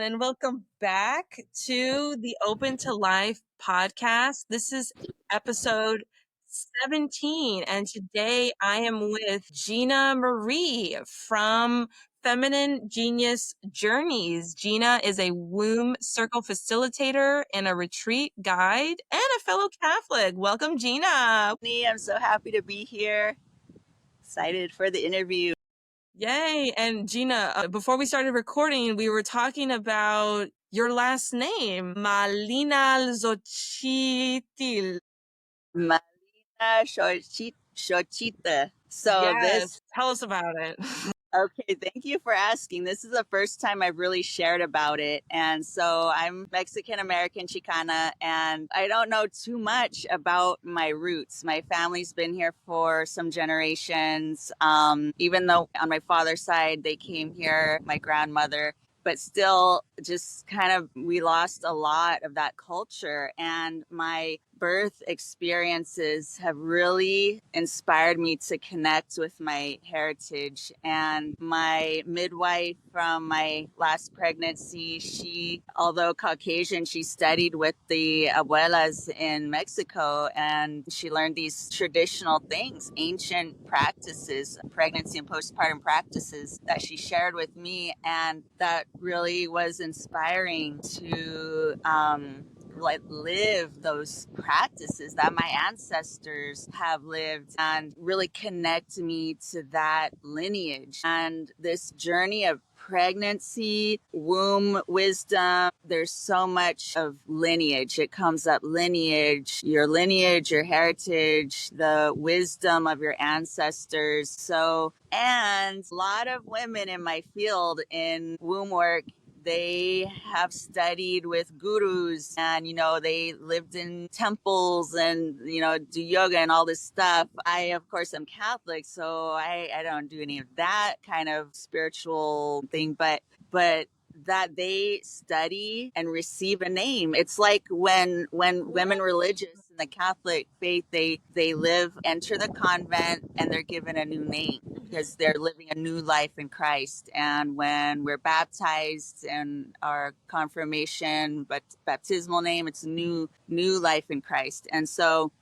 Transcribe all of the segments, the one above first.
everyone, and welcome back to the Open to Life podcast. This is episode 17, and today I am with Gina Marie from Feminine Genius Journeys. Gina is a womb circle facilitator and a retreat guide and a fellow Catholic. Welcome, Gina. I'm so happy to be here. Excited for the interview. Yay. And Gina, before we started recording, we were talking about your last name, 𝓜𝓲𝓷𝓪𝓵𝓐𝓐. 𝓜𝓪𝓵𝓵𝓵𝓐𝓵. So Yes. Tell us about it. Okay, thank you for asking. This is the first time I've really shared about it. And so I'm Mexican American Chicana, and I don't know too much about my roots. My family's been here for some generations. Even though on my father's side, they came here, my grandmother, but still just kind of, we lost a lot of that culture. And my birth experiences have really inspired me to connect with my heritage. And my midwife from my last pregnancy, she, although Caucasian, she studied with the abuelas in Mexico, and she learned these traditional things, ancient practices, pregnancy and postpartum practices that she shared with me. And that really was inspiring to live those practices that my ancestors have lived, and really connect me to that lineage. And this journey of pregnancy, womb wisdom, there's so much of lineage. It comes up lineage, your heritage, the wisdom of your ancestors. So, and a lot of women in my field in womb work, they have studied with gurus, and, they lived in temples and, do yoga and all this stuff. I, of course, am Catholic, so I don't do any of that kind of spiritual thing, but that they study and receive a name. It's like when women religious in the Catholic faith, they enter the convent, and they're given a new name because they're living a new life in Christ. And when we're baptized and our confirmation, but baptismal name, it's a new life in Christ. And so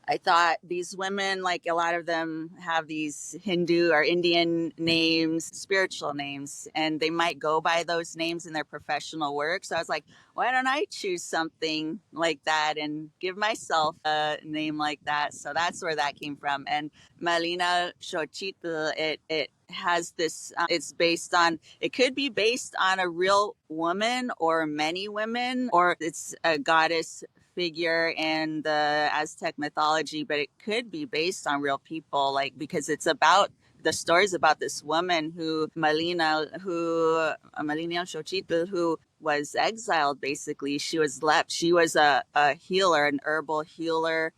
I thought these women, like a lot of them have these Hindu or Indian names, spiritual names, and they might go by those names in their professional work. So I was like, why don't I choose something like that and give myself a name like that? So that's where that came from. And 𝓜𝓪𝓵𝓲𝓷𝓪, it has this, it could be based on a real woman or many women, or it's a goddess figure in the Aztec mythology, but it could be based on real people, because it's about, the story's about this woman who, 𝓜𝓪𝓵𝓲𝓪, who was exiled, basically. She was left. She was a healer, an herbal healer,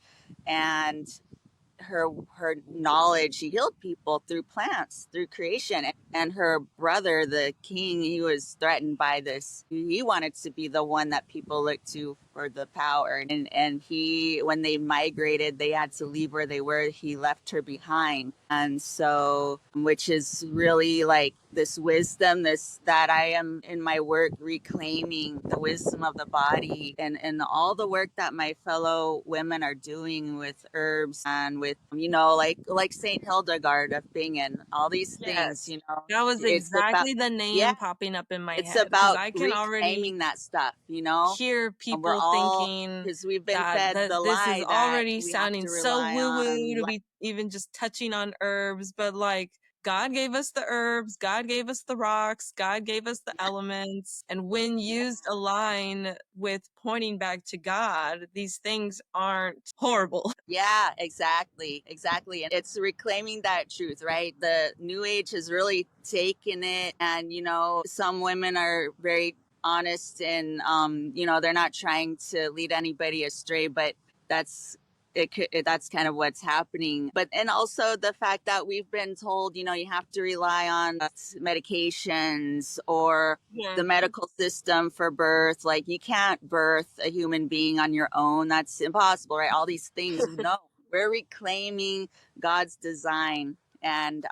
and her knowledge, she healed people through plants, through creation. And her brother, the king, he was threatened by this. He wanted to be the one that people looked to for the power. And he, when they migrated, they had to leave where they were. He left her behind. And so, which is really like this wisdom, that I am in my work reclaiming the wisdom of the body, and all the work that my fellow women are doing with herbs and with, like 𝓜𝓪𝓵𝓲𝓷𝓪𝓵𝓁 and all these things, That was exactly the name popping up in my head. It's about I can reclaiming that stuff, hear people thinking, because we've been fed the this lie is already sounding so woo-woo to be even just touching on herbs, but like, God gave us the herbs, God gave us the rocks, God gave us the elements. And when used aligned with pointing back to God, these things aren't horrible. Yeah, exactly. And it's reclaiming that truth, right? The New Age has really taken it, and, some women are very honest, and, they're not trying to lead anybody astray, but that's that's kind of what's happening. But, and also the fact that we've been told, you have to rely on medications or the medical system for birth. Like, you can't birth a human being on your own. That's impossible, right? All these things, we're reclaiming God's design and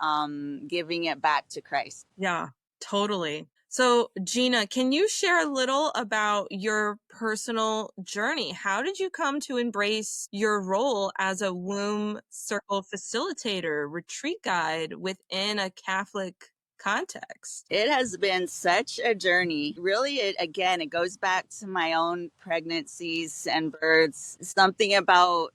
giving it back to Christ. Yeah, totally. So, Gina, can you share a little about your personal journey? How did you come to embrace your role as a womb circle facilitator, retreat guide within a Catholic context? It has been such a journey. Really, it goes back to my own pregnancies and births. Something about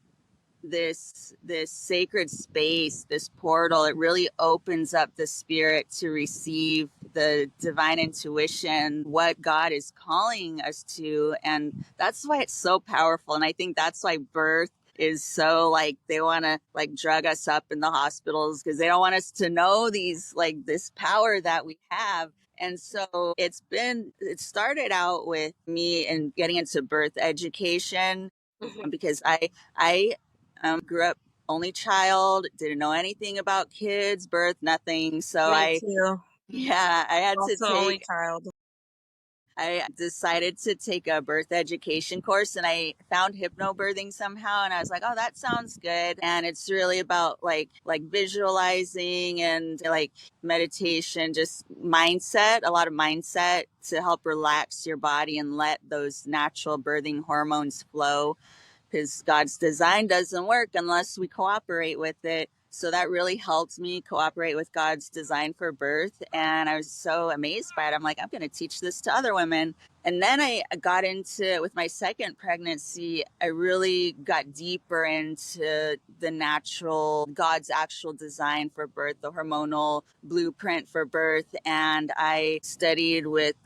this sacred space, this portal, it really opens up the spirit to receive the divine intuition, what God is calling us to. And that's why it's so powerful. And I think that's why birth is so, like, they want to like drug us up in the hospitals because they don't want us to know these, like, this power that we have. And so it started out with me and getting into birth education because I grew up only child, didn't know anything about kids, birth, nothing. So Me too. I had to Also only child. I decided to take a birth education course, and I found hypnobirthing somehow, and I was like, oh, that sounds good. And it's really about like visualizing and like meditation, just mindset, a lot of mindset to help relax your body and let those natural birthing hormones flow, because God's design doesn't work unless we cooperate with it. So that really helped me cooperate with God's design for birth. And I was so amazed by it. I'm like, I'm going to teach this to other women. And then I got into, with my second pregnancy, I really got deeper into the natural, God's actual design for birth, the hormonal blueprint for birth. And I studied with,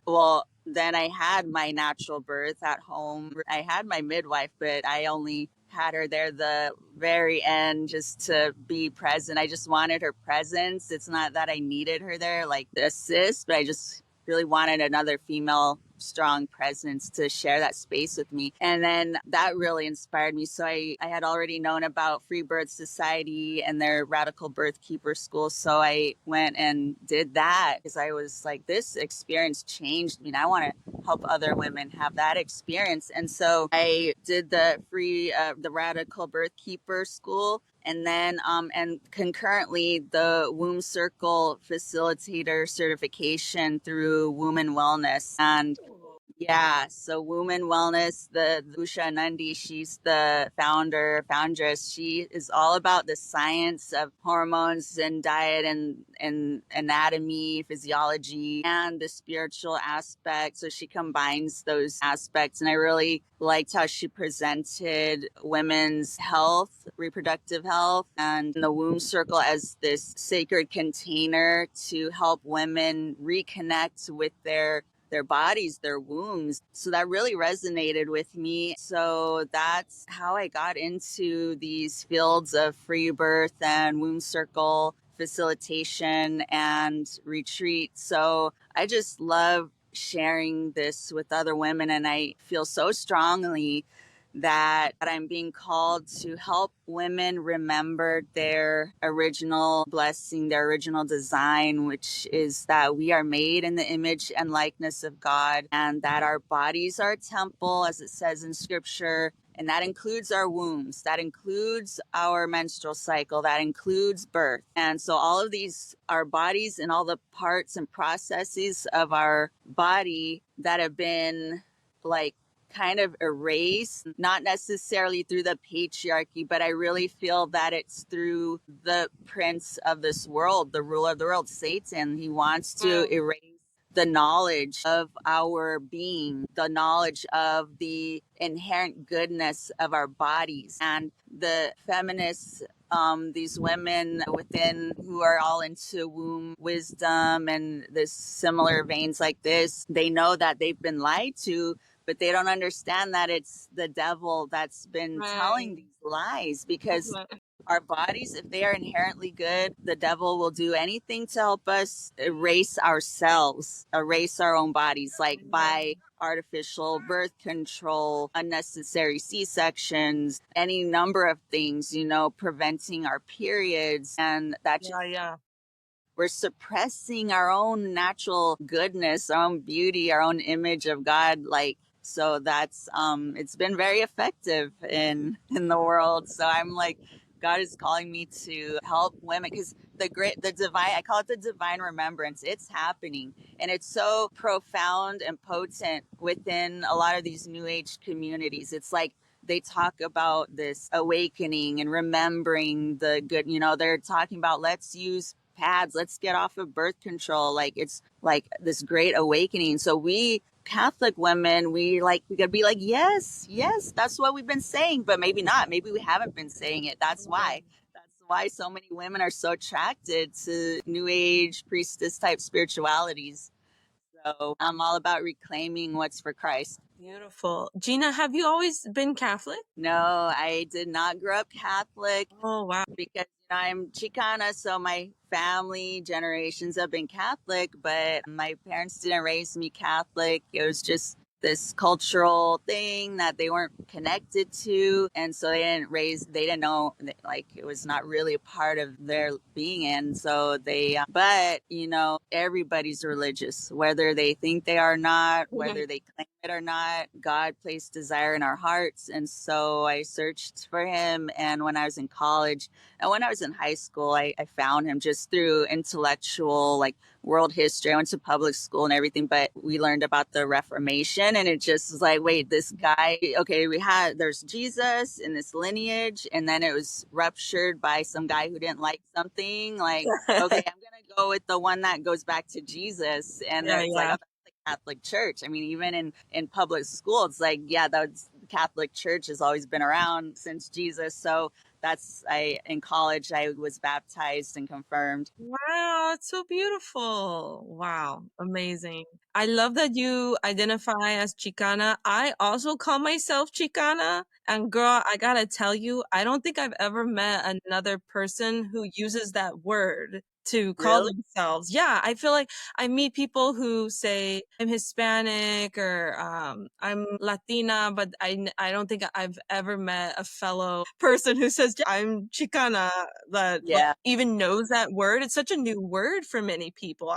then I had my natural birth at home. I had my midwife, but I only had her there the very end just to be present. I just wanted her presence. It's not that I needed her there, like to assist, but I just really wanted another female strong presence to share that space with me. And then that really inspired me. So I had already known about Free Birth Society and their Radical Birth Keeper School. So I went and did that because I was like, this experience changed me and I want to help other women have that experience. And so I did the Radical Birth Keeper School. And then, and concurrently, the Womb Circle Facilitator certification through Women Wellness. And so Women Wellness, the 𝓲𝓷𝓪 𝓵𝓁, she's the foundress. She is all about the science of hormones and diet and anatomy, physiology, and the spiritual aspect. So she combines those aspects. And I really liked how she presented women's health, reproductive health, and the womb circle as this sacred container to help women reconnect with their bodies, their wombs. So that really resonated with me. So that's how I got into these fields of free birth and womb circle facilitation and retreat. So I just love sharing this with other women. And I feel so strongly that I'm being called to help women remember their original blessing, their original design, which is that we are made in the image and likeness of God, and that our bodies are a temple, as it says in scripture. And that includes our wombs, that includes our menstrual cycle, that includes birth. And so all of these, our bodies and all the parts and processes of our body that have been like kind of erased, not necessarily through the patriarchy, but I really feel that it's through the prince of this world, the ruler of the world, Satan. He wants to erase the knowledge of our being, the knowledge of the inherent goodness of our bodies. And the feminists, these women within who are all into womb wisdom and this similar veins like this, they know that they've been lied to, but they don't understand that it's the devil that's been telling these lies, because our bodies, if they are inherently good, the devil will do anything to help us erase ourselves, erase our own bodies, like by artificial birth control, unnecessary C-sections, any number of things, preventing our periods. And that just, we're suppressing our own natural goodness, our own beauty, our own image of God. So that's it's been very effective in the world. So I'm like God is calling me to help women, because the divine, I call it the divine remembrance. It's happening, and it's so profound and potent within a lot of these new age communities. It's like they talk about this awakening and remembering the good. They're talking about, let's use pads, let's get off of birth control. Like, it's like this great awakening. So we Catholic women, we gotta be like, yes, yes, that's what we've been saying, but maybe not. Maybe we haven't been saying it. That's why. That's why so many women are so attracted to new age priestess type spiritualities. So I'm all about reclaiming what's for Christ. Beautiful. Gina, have you always been Catholic? No, I did not grow up Catholic. Oh, wow. Because I'm Chicana, so my family generations have been Catholic, but my parents didn't raise me Catholic. It was just this cultural thing that they weren't connected to, and so they didn't know, like, it was not really a part of their being. And so but everybody's religious, whether they think they are not, whether they claim it or not. God placed desire in our hearts, and so I searched for him. And when I was in college and when I was in high school, I found him just through intellectual, like, world history. I went to public school and everything, but we learned about the Reformation, and it just was like, wait, this guy, okay, there's Jesus in this lineage, and then it was ruptured by some guy who didn't like something. Like, okay, I'm going to go with the one that goes back to Jesus. And Yeah, it's like, yeah. oh, that's the Catholic Church. I mean, even in public school, it's like, yeah, that's Catholic Church has always been around since Jesus. So in college, I was baptized and confirmed. Wow, it's so beautiful. Wow, amazing. I love that you identify as Chicana. I also call myself Chicana. And girl, I gotta tell you, I don't think I've ever met another person who uses that word to call Really? themselves. Yeah, I feel like I meet people who say I'm Hispanic or I'm Latina, but I don't think I've ever met a fellow person who says I'm Chicana that like Yeah. even knows that word. It's such a new word for many people.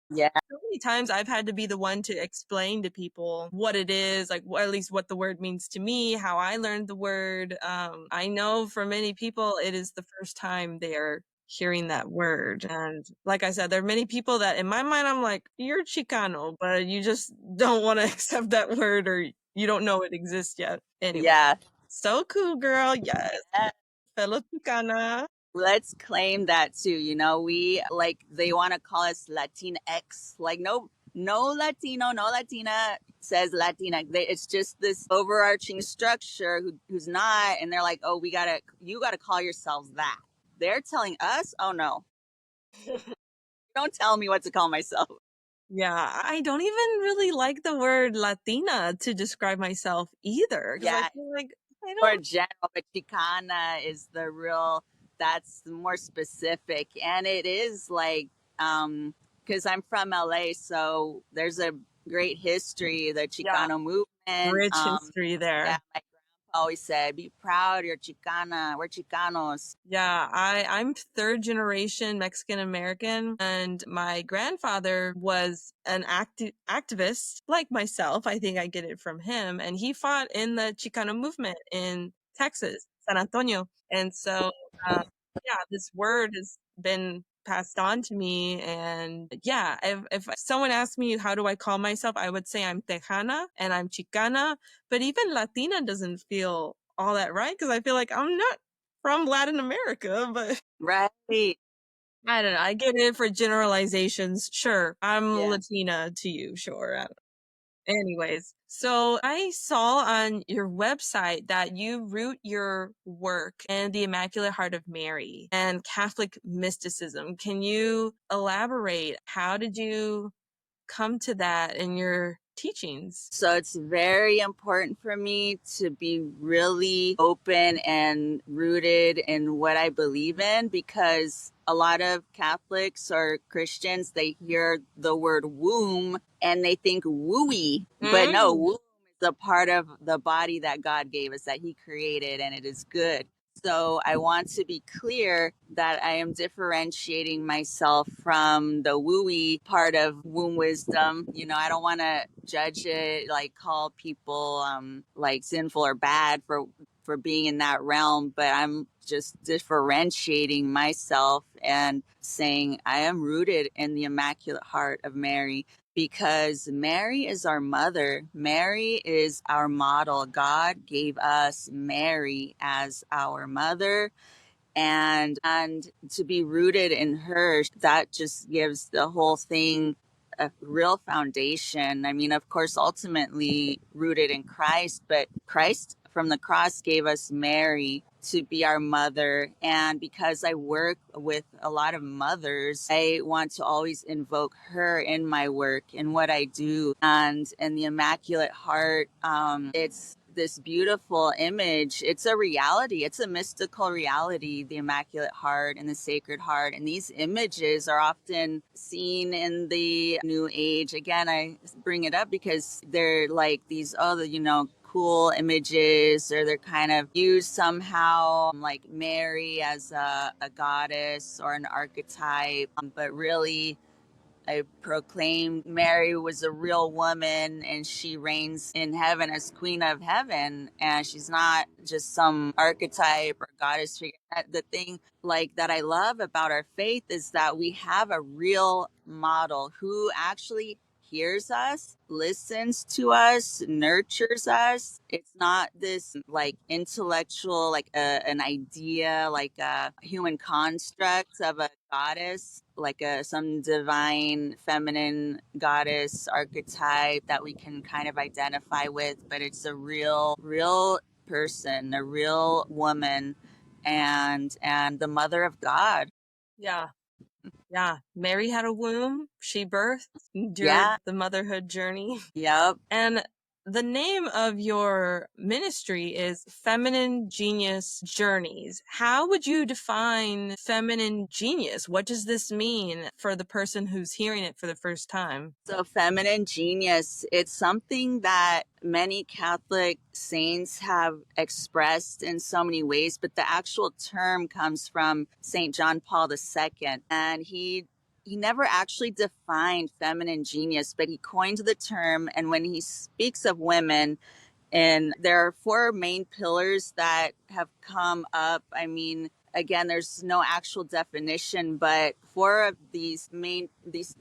Yeah. So many times I've had to be the one to explain to people what it is, like at least what the word means to me, how I learned the word. I know for many people it is the first time they are hearing that word. And like I said, there are many people that in my mind I'm like, you're Chicano, but you just don't want to accept that word or you don't know it exists yet. Anyway, Yeah. so cool, girl. Yes. Yeah. Fellow Chicana. Let's claim that too. We, like, they want to call us Latinx. Like, no Latino, no Latina says Latina. It's just this overarching structure who's not, and they're like, oh, you gotta call yourselves that. They're telling us, oh no, don't tell me what to call myself. Yeah, I don't even really like the word Latina to describe myself either because I Yeah, feel like I more don't. general, but Chicana is that's more specific. And it is like, because I'm from LA, so there's a great history, the Yeah, Chicano movement. rich history Yeah, there. my grandpa always said, be proud, you're Chicana, we're Chicanos. Yeah, I'm third generation Mexican American, and my grandfather was an activist like myself. I think I get it from him, and he fought in the Chicano movement in Texas, San Antonio. And so, uh, yeah, this word has been passed on to me. And yeah, if someone asked me how do I call myself, I would say I'm Tejana and I'm Chicana, but even Latina doesn't feel all that right because I feel like I'm not from Latin America, but Right. I don't know. I get it for generalizations. Sure, I'm Yeah. Latina to you. Sure. Anyways, so I saw on your website that you root your work in the Immaculate Heart of Mary and Catholic mysticism. Can you elaborate? How did you come to that in your teachings? So it's very important for me to be really open and rooted in what I believe in, because a lot of Catholics or Christians, they hear the word womb and they think wooey, but no, Mm. womb is a part of the body that God gave us, that he created, and it is good. So I want to be clear that I am differentiating myself from the wooey part of womb wisdom. I don't want to judge it, like call people like sinful or bad for for being in that realm, but I'm just differentiating myself and saying I am rooted in the Immaculate Heart of Mary, because Mary is our mother. Mary is our model. God gave us Mary as our mother, and to be rooted in her, that just gives the whole thing a real foundation. I mean, of course, ultimately rooted in Christ, but Christ from the cross gave us Mary to be our mother. And because I work with a lot of mothers, I want to always invoke her in my work, in what I do. And in the Immaculate Heart, it's this beautiful image. It's a reality. It's a mystical reality, the Immaculate Heart and the Sacred Heart. And these images are often seen in the New Age. Again, I bring it up because they're like these, cool images, or they're kind of used somehow, like Mary as a goddess or an archetype. But really, I proclaimed Mary was a real woman, and she reigns in heaven as Queen of Heaven, and she's not just some archetype or goddess figure. The thing like that I love about our faith is that we have a real model who actually hears us, listens to us, nurtures us. It's not this like intellectual, like an idea, like a human construct of a goddess, like some divine feminine goddess archetype that we can kind of identify with, but it's a real person, a real woman, and the mother of God. Yeah. Yeah. Mary had a womb. She birthed, endured Yeah. the motherhood journey. Yep. And the name of your ministry is Feminine Genius Journeys. How would you define feminine genius? What does this mean for the person who's hearing it for the first time? So, feminine genius, it's something that many Catholic saints have expressed in so many ways, but the actual term comes from St. John Paul II. And he never actually defined feminine genius, but he coined the term. And when he speaks of women, and there are four main pillars that have come up. I mean, again, there's no actual definition, but four of these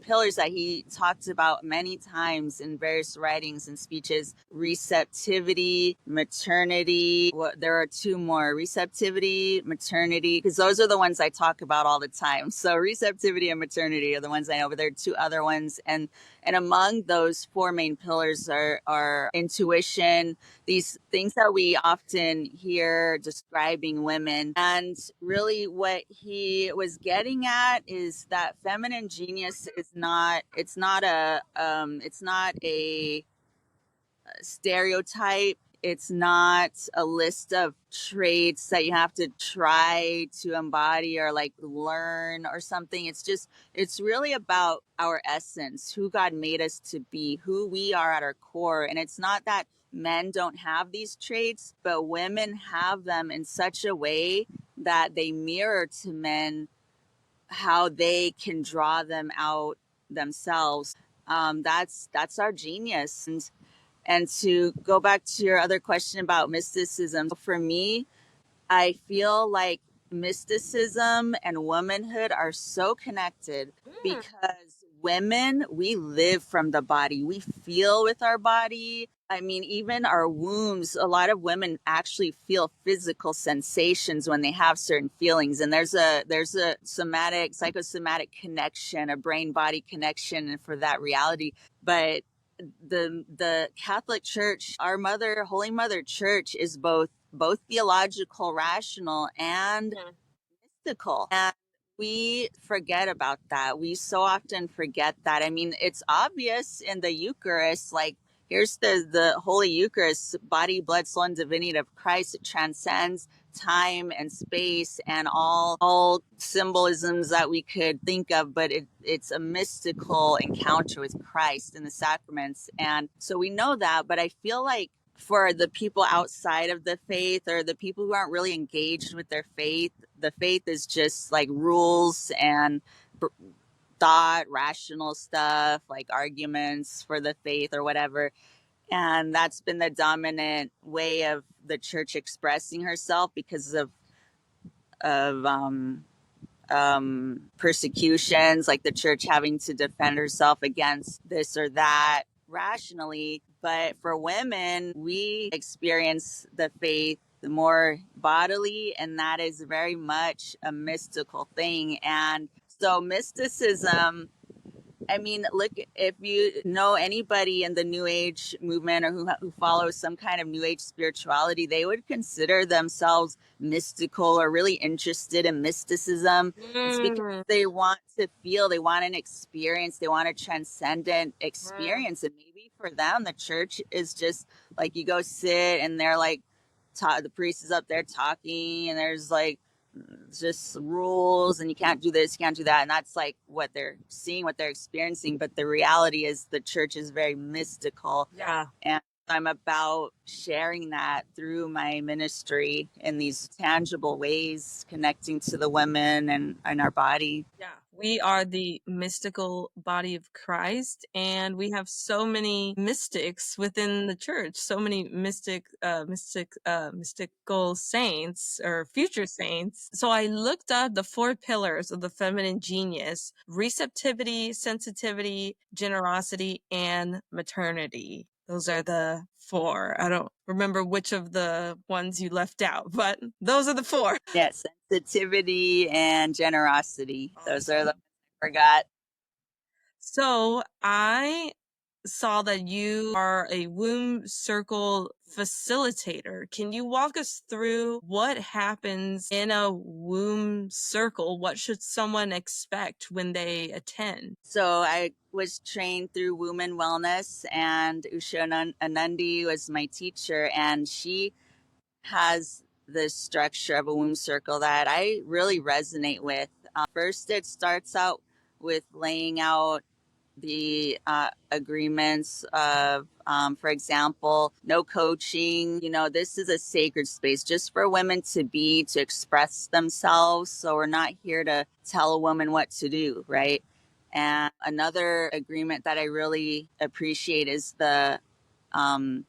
pillars that he talked about many times in various writings and speeches: receptivity, maternity. There are two more: receptivity, maternity, because those are the ones I talk about all the time. So receptivity and maternity are the ones I know, but there are two other ones. And among those four main pillars are intuition, these things that we often hear describing women. And really what he was getting at is that feminine genius is not, it's not a stereotype. It's not a list of traits that you have to try to embody or like learn or something. It's really about our essence, who God made us to be, who we are at our core. And it's not that men don't have these traits, but women have them in such a way that they mirror to men how they can draw them out themselves. That's our genius. And to go back to your other question about mysticism, for me, I feel like mysticism and womanhood are so connected, because women, we live from the body. We feel with our body. I mean, even our wombs, a lot of women actually feel physical sensations when they have certain feelings. And there's a psychosomatic connection, a brain body connection for that reality. But the Catholic Church, our mother, Holy Mother Church, is both theological, rational, and mystical. And we forget about that. We so often forget that. I mean, it's obvious in the Eucharist, like here's the Holy Eucharist, body, blood, soul, and divinity of Christ. It transcends time and space and all symbolisms that we could think of, but it's a mystical encounter with Christ in the sacraments. And so we know that, but I feel like for the people outside of the faith, or the people who aren't really engaged with their faith, the faith is just like rules and thought, rational stuff, like arguments for the faith or whatever. And that's been the dominant way of the church expressing herself because of persecutions, like the church having to defend herself against this or that rationally. But for women, we experience the faith more bodily, and that is very much a mystical thing. And so, mysticism, I mean, look, if you know anybody in the New Age movement or who follows some kind of New Age spirituality, they would consider themselves mystical or really interested in mysticism. It's because Mm, they want to feel, they want an experience, they want a transcendent mm, experience. And maybe for them, the church is just like you go sit and they're like, the priest is up there talking, and there's like just rules and you can't do this, you can't do that, and that's like what they're seeing, what they're experiencing. But the reality is the church is very mystical, yeah. and I'm about sharing that through my ministry in these tangible ways, connecting to the women and our body. Yeah, we are the mystical body of Christ, and we have so many mystics within the church, so many mystical saints or future saints. So I looked up the 4 pillars of the feminine genius: receptivity, sensitivity, generosity, and maternity. Those are the 4. I don't remember which of the ones you left out, but those are the 4. Yes, sensitivity and generosity, those are the Awesome. ones I forgot. So I saw that you are a womb circle facilitator. Can you walk us through what happens in a womb circle? What should someone expect when they attend? So I was trained through Women Wellness, and 𝓼𝓲𝓷𝓪 was my teacher, and she has this structure of a womb circle that I really resonate with. First, it starts out with laying out the agreements of, for example, no coaching. You know, this is a sacred space just for women to be, to express themselves. So we're not here to tell a woman what to do, right? And another agreement that I really appreciate is um,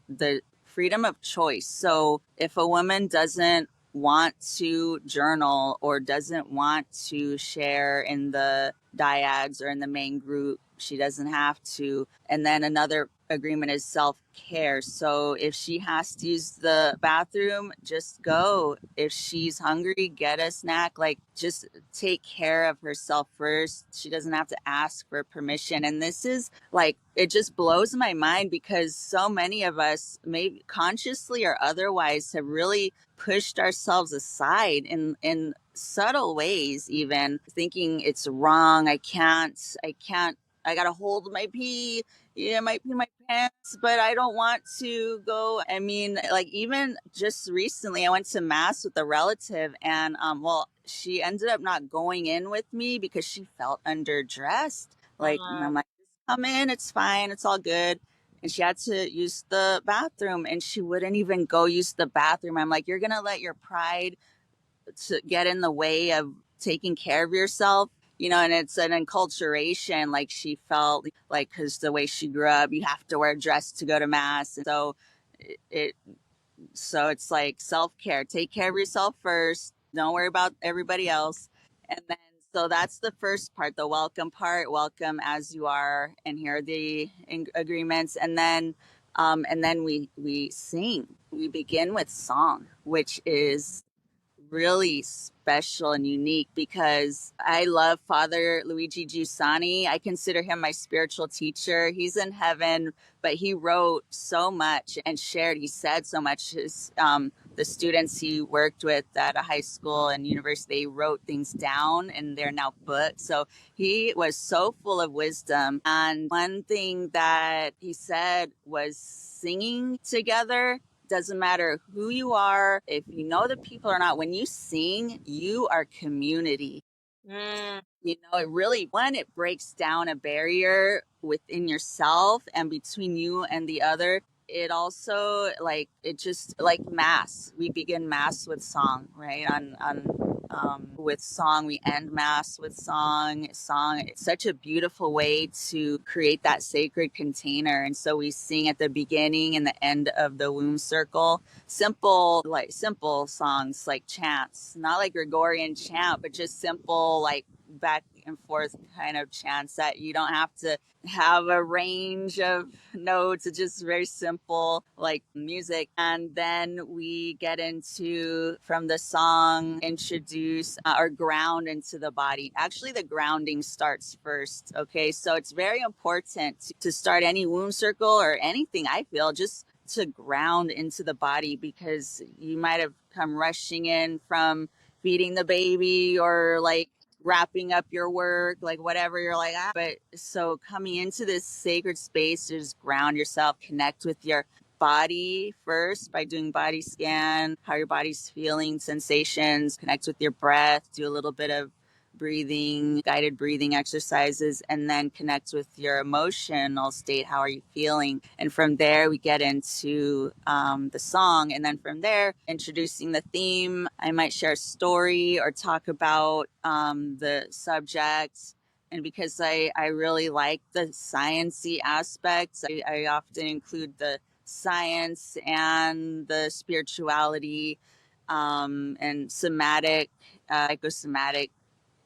the freedom of choice. So if a woman doesn't want to journal or doesn't want to share in the dyads or in the main group, she doesn't have to. And then another agreement is self care. So if she has to use the bathroom, just go. If she's hungry, get a snack. Like, just take care of herself first. She doesn't have to ask for permission. And this is like, it just blows my mind because so many of us, maybe consciously or otherwise, have really pushed ourselves aside in subtle ways, even thinking it's wrong. I can't, I gotta hold my pee. Yeah, it might be my pants, but I don't want to go. I mean, like, even just recently I went to mass with a relative, and well, she ended up not going in with me because she felt underdressed. Like, I'm like, come in, it's fine, it's all good. And she had to use the bathroom, and she wouldn't even go use the bathroom. I'm like, you're gonna let your pride to get in the way of taking care of yourself, you know? And it's an enculturation. Like, she felt like, because the way she grew up, you have to wear a dress to go to mass. And so it so it's like self-care, take care of yourself first, don't worry about everybody else. And then, so that's the first part, the welcome part. Welcome as you are, and here are the agreements. And then we sing, we begin with song, which is really special and unique because I love Father Luigi Giussani. I consider him my spiritual teacher. He's in heaven, but he wrote so much and shared. He said so much. The students he worked with at a high school and university, they wrote things down and they're now books. So he was so full of wisdom. And one thing that he said was singing together. Doesn't matter who you are, if you know the people or not, when you sing, you are community. Mm, You know, it really, one, it breaks down a barrier within yourself and between you and the other. It also, like, it just like mass. We begin mass with song, right? On with song. We end Mass with song. It's such a beautiful way to create that sacred container. And so we sing at the beginning and the end of the womb circle. Simple songs like chants, not like Gregorian chant, but just simple, like back and forth kind of chants that you don't have to have a range of notes. It's just very simple, like music. And then we get into, from the song, introduce or ground into the body. Actually, the grounding starts first. Okay. So it's very important to start any womb circle or anything, I feel, just to ground into the body, because you might have come rushing in from feeding the baby or like wrapping up your work, like whatever, you're like, ah. But so coming into this sacred space to just ground yourself, connect with your body first by doing body scan, how your body's feeling, sensations, connect with your breath, do a little bit of breathing, guided breathing exercises, and then connect with your emotional state. How are you feeling? And from there, we get into the song. And then from there, introducing the theme. I might share a story or talk about the subject. And because I really like the sciencey aspects, I often include the science and the spirituality and somatic, psychosomatic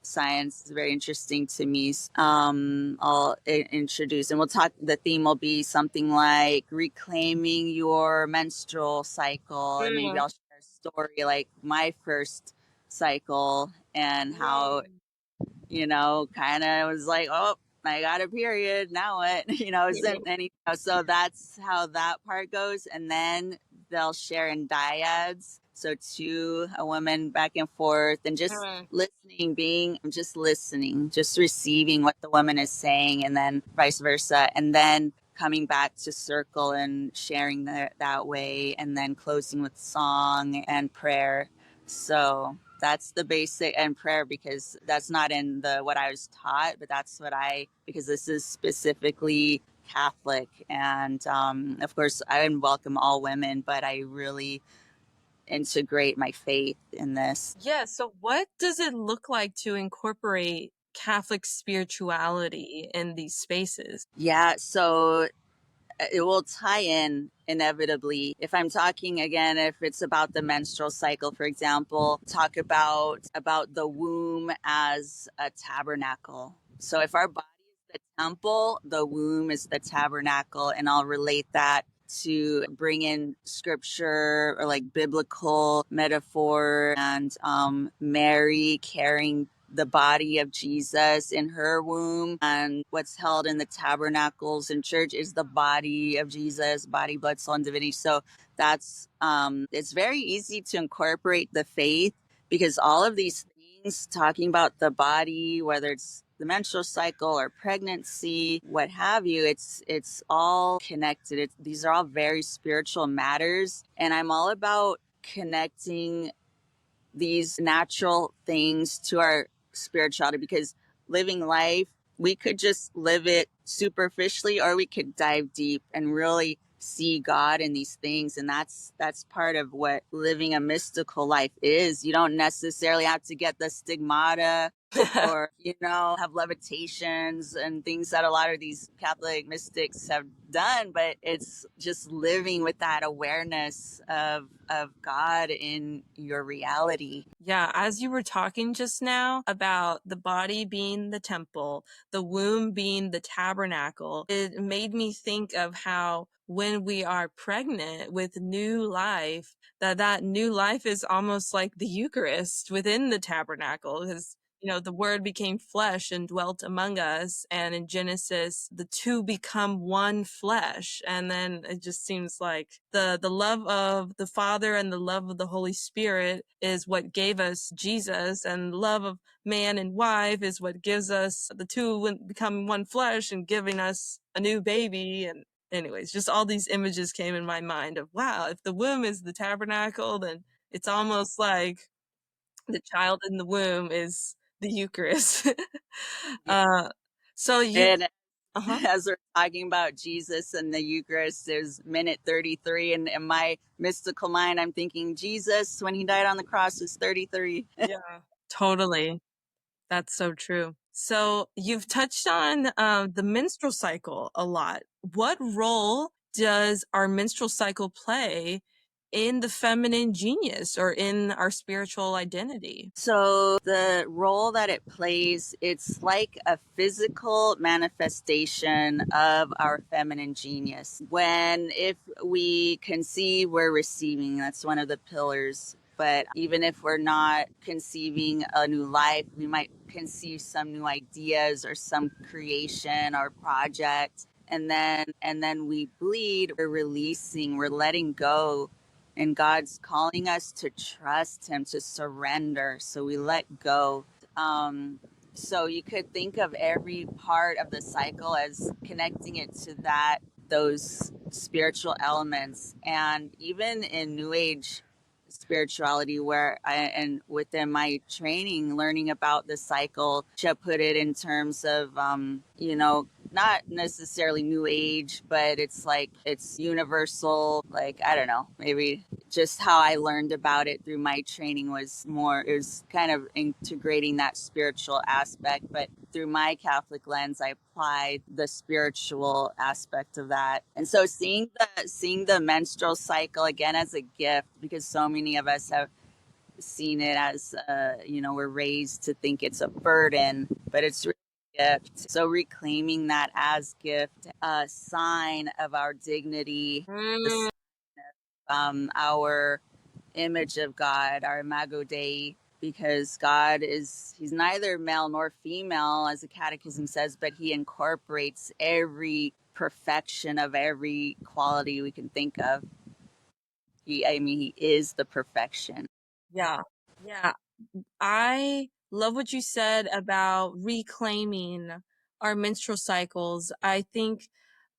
science is very interesting to me. I'll introduce, and we'll talk. The theme will be something like reclaiming your menstrual cycle, and maybe I'll share a story like my first cycle and how, kind of was like, oh, I got a period. Now what? Isn't any. So that's how that part goes, and then they'll share in dyads. So a woman back and forth, and just listening, just listening, just receiving what the woman is saying, and then vice versa, and then coming back to circle and sharing that way, and then closing with song and prayer. So that's the basic, and prayer, because that's not in what I was taught, but that's because this is specifically Catholic. And of course, I welcome all women, but I really integrate my faith in this. Yeah. So what does it look like to incorporate Catholic spirituality in these spaces? Yeah. So it will tie in inevitably. If I'm talking again, if it's about the menstrual cycle, for example, talk about the womb as a tabernacle. So if our body is the temple, the womb is the tabernacle, and I'll relate that to bring in scripture or like biblical metaphor, and Mary carrying the body of Jesus in her womb, and what's held in the tabernacles in church is the body of Jesus, body, blood, soul, and divinity. So that's it's very easy to incorporate the faith, because all of these things talking about the body, whether it's the menstrual cycle or pregnancy, what have you, it's all connected. These are all very spiritual matters, and I'm all about connecting these natural things to our spirituality, because living life, we could just live it superficially, or we could dive deep and really see God in these things. And that's part of what living a mystical life is. You don't necessarily have to get the stigmata or have levitations and things that a lot of these Catholic mystics have done, but it's just living with that awareness of God in your reality. Yeah, as you were talking just now about the body being the temple, the womb being the tabernacle, it made me think of how when we are pregnant with new life, that new life is almost like the Eucharist within the tabernacle, because the word became flesh and dwelt among us. And in Genesis, the two become one flesh. And then it just seems like the love of the Father and the love of the Holy Spirit is what gave us Jesus, and love of man and wife is what gives us the two becoming one flesh and giving us a new baby. And anyways, just all these images came in my mind of, wow, if the womb is the tabernacle, then it's almost like the child in the womb is the Eucharist. Yeah. So And uh-huh. as we're talking about Jesus and the Eucharist, there's minute 33, and in my mystical mind, I'm thinking Jesus, when he died on the cross, was 33. Yeah. Totally. That's so true. So you've touched on the menstrual cycle a lot. What role does our menstrual cycle play in the feminine genius or in our spiritual identity? So the role that it plays, it's like a physical manifestation of our feminine genius. If we conceive, we're receiving. That's one of the pillars. But even if we're not conceiving a new life, we might conceive some new ideas or some creation or project. And then we bleed, we're releasing, we're letting go, and God's calling us to trust Him, to surrender. So we let go. So you could think of every part of the cycle as connecting it to those spiritual elements. And even in New Age spirituality, and within my training, learning about the cycle, to put it in terms of, not necessarily New Age, but it's universal. Like, I don't know, maybe just how I learned about it through my training it was kind of integrating that spiritual aspect. But through my Catholic lens, I applied the spiritual aspect of that. And so seeing the menstrual cycle again as a gift, because so many of us have seen it as, we're raised to think it's a burden, but it's really a gift. So reclaiming that as gift, a sign of our dignity, Mm, our image of God, our imago Dei, because He's neither male nor female, as the Catechism says, but He incorporates every perfection of every quality we can think of. He is the perfection. yeah. Yeah. I love what you said about reclaiming our menstrual cycles. I think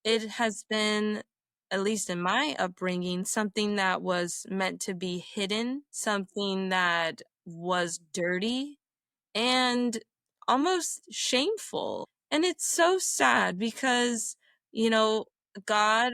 it has been, at least in my upbringing, something that was meant to be hidden, something that was dirty and almost shameful. And it's so sad because, you know, God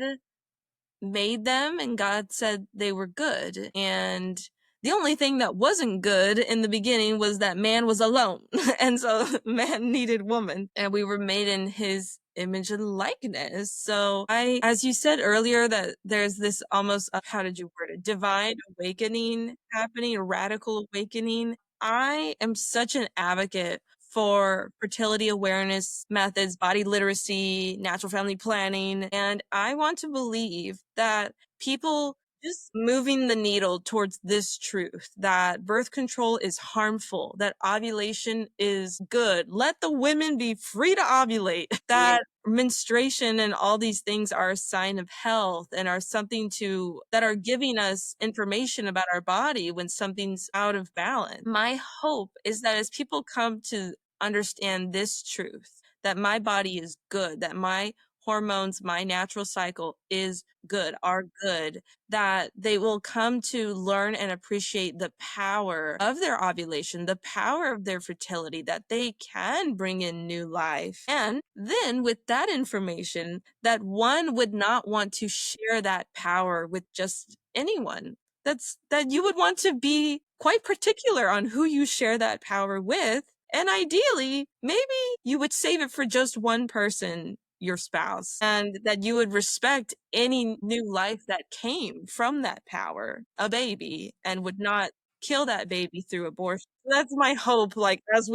made them and God said they were good. And the only thing that wasn't good in the beginning was that man was alone. And so man needed woman. And we were made in His image and likeness. So as you said earlier, that there's this almost, how did you word it? Divine awakening happening, a radical awakening. I am such an advocate for fertility awareness methods, body literacy, natural family planning. And I want to believe that people just moving the needle towards this truth that birth control is harmful, that ovulation is good. Let the women be free to ovulate, that menstruation and all these things are a sign of health and are that are giving us information about our body when something's out of balance. My hope is that as people come to understand this truth, that my body is good, that my hormones, my natural cycle is good, are good, that they will come to learn and appreciate the power of their ovulation, the power of their fertility, that they can bring in new life. And then with that information, that one would not want to share that power with just anyone. That you would want to be quite particular on who you share that power with. And ideally, maybe you would save it for just one person, your spouse, and that you would respect any new life that came from that power, a baby, and would not kill that baby through abortion. That's my hope. Like as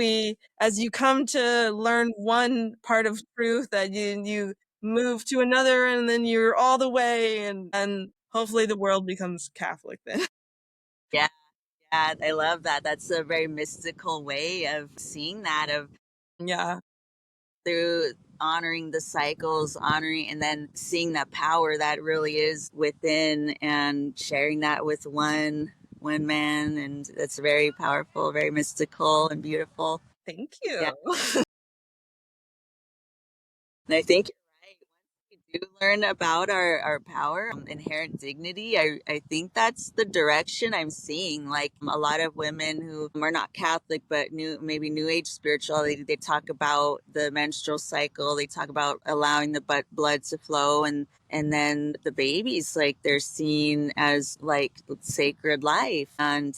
you come to learn one part of truth, that you move to another, and then you're all the way, and hopefully the world becomes Catholic then. Yeah. Yeah, I love that. That's a very mystical way of seeing that, of Yeah. through honoring the cycles, honoring and then seeing that power that really is within and sharing that with one man. And it's very powerful, very mystical and beautiful. Thank Yeah. you. And I think you're right. Once we do learn about our power, inherent dignity, I think that's the direction I'm seeing. Like a lot of women who are not Catholic, but maybe New Age spirituality, they talk about the menstrual cycle. They talk about allowing the blood to flow, and then the babies, like they're seen as like sacred life. And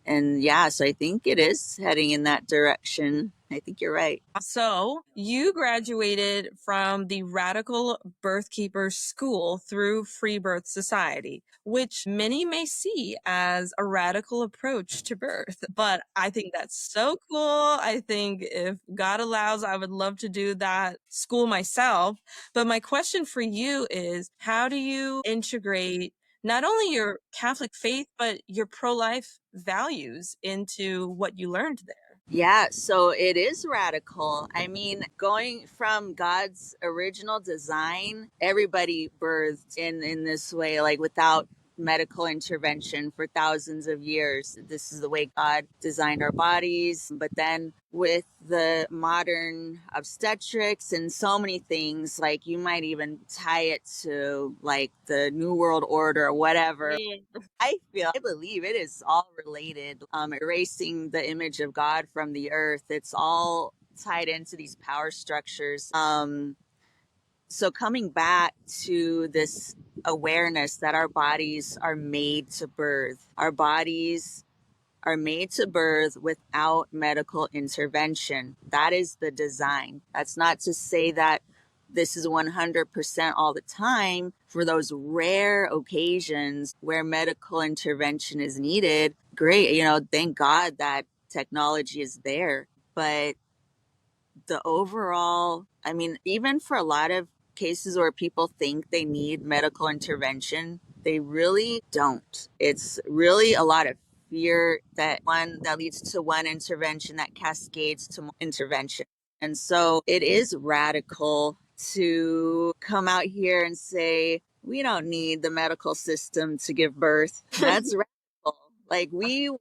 And yeah, so I think it is heading in that direction. I think you're right. So you graduated from the Radical Birth Keepers School through Free Birth Society, which many may see as a radical approach to birth. But I think that's so cool. I think if God allows, I would love to do that school myself. But my question for you is, how do you integrate not only your Catholic faith, but your pro-life values into what you learned there? Yeah, so it is radical. I mean, going from God's original design, everybody birthed in this way, like without medical intervention for thousands of years. This is the way God designed our bodies. But then with the modern obstetrics and so many things, like you might even tie it to like the New World Order or whatever. I believe it is all related. Erasing the image of God from the earth, it's all tied into these power structures. So coming back to this awareness that our bodies are made to birth, our bodies are made to birth without medical intervention. That is the design. That's not to say that this is 100% all the time. For those rare occasions where medical intervention is needed, great. Thank God that technology is there. But the overall, I mean, even for a lot of cases where people think they need medical intervention, they really don't. It's really a lot of fear that leads to one intervention that cascades to more intervention. And so it is radical to come out here and say, we don't need the medical system to give birth. That's radical. Like we were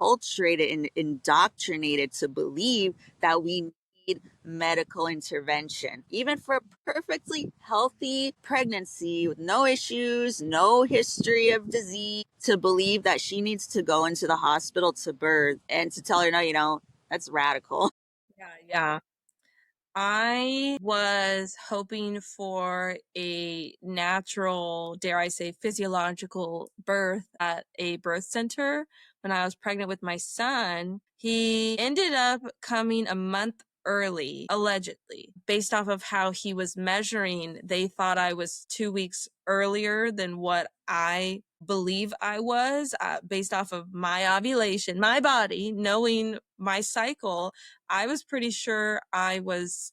enculturated and indoctrinated to believe that we need medical intervention, even for a perfectly healthy pregnancy with no issues, no history of disease, to believe that she needs to go into the hospital to birth and to tell her, no, that's radical. Yeah. I was hoping for a natural, dare I say, physiological birth at a birth center when I was pregnant with my son. He ended up coming a month early, allegedly, based off of how he was measuring. They thought I was 2 weeks earlier than what I believe I was, based off of my ovulation, my body knowing my cycle. I was pretty sure I was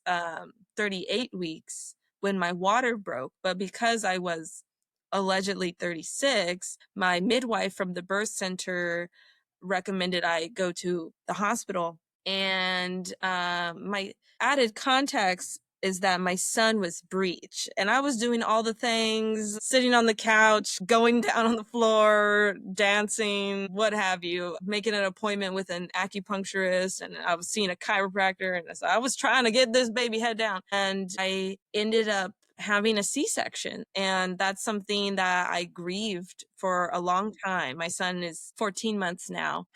38 weeks when my water broke, but because I was allegedly 36, my midwife from the birth center recommended I go to the hospital. And my added context is that my son was breech, and I was doing all the things, sitting on the couch, going down on the floor, dancing, what have you, making an appointment with an acupuncturist, and I was seeing a chiropractor, and so I was trying to get this baby head down, and I ended up having a C-section. And that's something that I grieved for a long time. My son is 14 months now.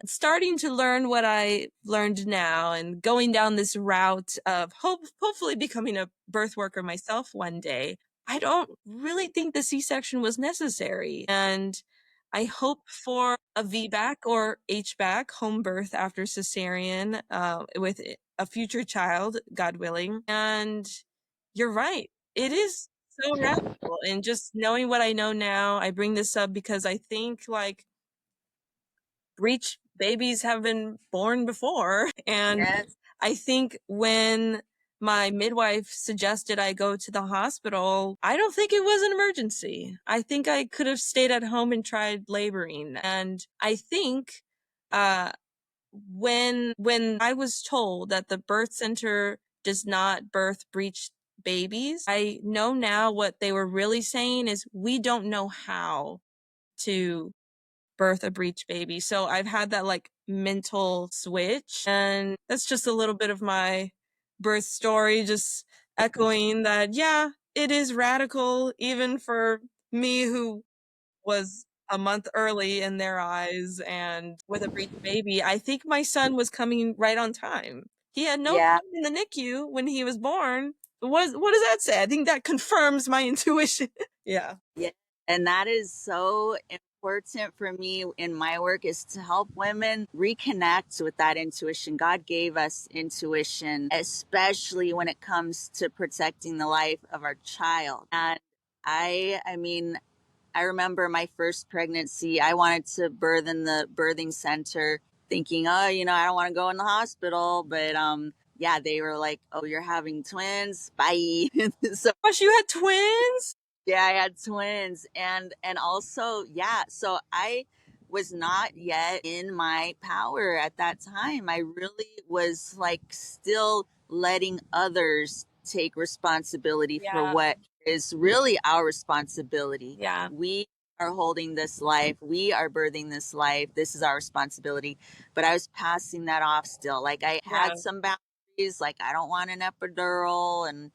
Starting to learn what I learned now and going down this route of hopefully becoming a birth worker myself one day, I don't really think the C-section was necessary. And I hope for a VBAC or HBAC, home birth after cesarean, with a future child, God willing. And you're right. It is so radical. And just knowing what I know now, I bring this up because I think like breech babies have been born before. And Yes. I think when my midwife suggested I go to the hospital, I don't think it was an emergency. I think I could have stayed at home and tried laboring. And I think uh, when I was told that the birth center does not birth breech babies, I know now what they were really saying is we don't know how to birth a breech baby. So I've had that like mental switch, and that's just a little bit of my birth story, just echoing that, yeah, it is radical even for me who was a month early in their eyes and with a breech baby. I think my son was coming right on time. He had no Yeah. time in the NICU when he was born. What does that say? I think that confirms my intuition. Yeah. Yeah. And that is so important for me in my work is to help women reconnect with that intuition. God gave us intuition, especially when it comes to protecting the life of our child. And I mean, I remember my first pregnancy. I wanted to birth in the birthing center, thinking, oh, I don't want to go in the hospital. But yeah, they were like, oh, you're having twins. Bye. So Gosh, you had twins? yeah, I had twins. And also, yeah, so I was not yet in my power at that time. I really was like still letting others take responsibility for Yeah. what is really our responsibility. Yeah. We are holding this life. We are birthing this life. This is our responsibility. But I was passing that off still. Like I Yeah. had some boundaries, like I don't want an epidural, and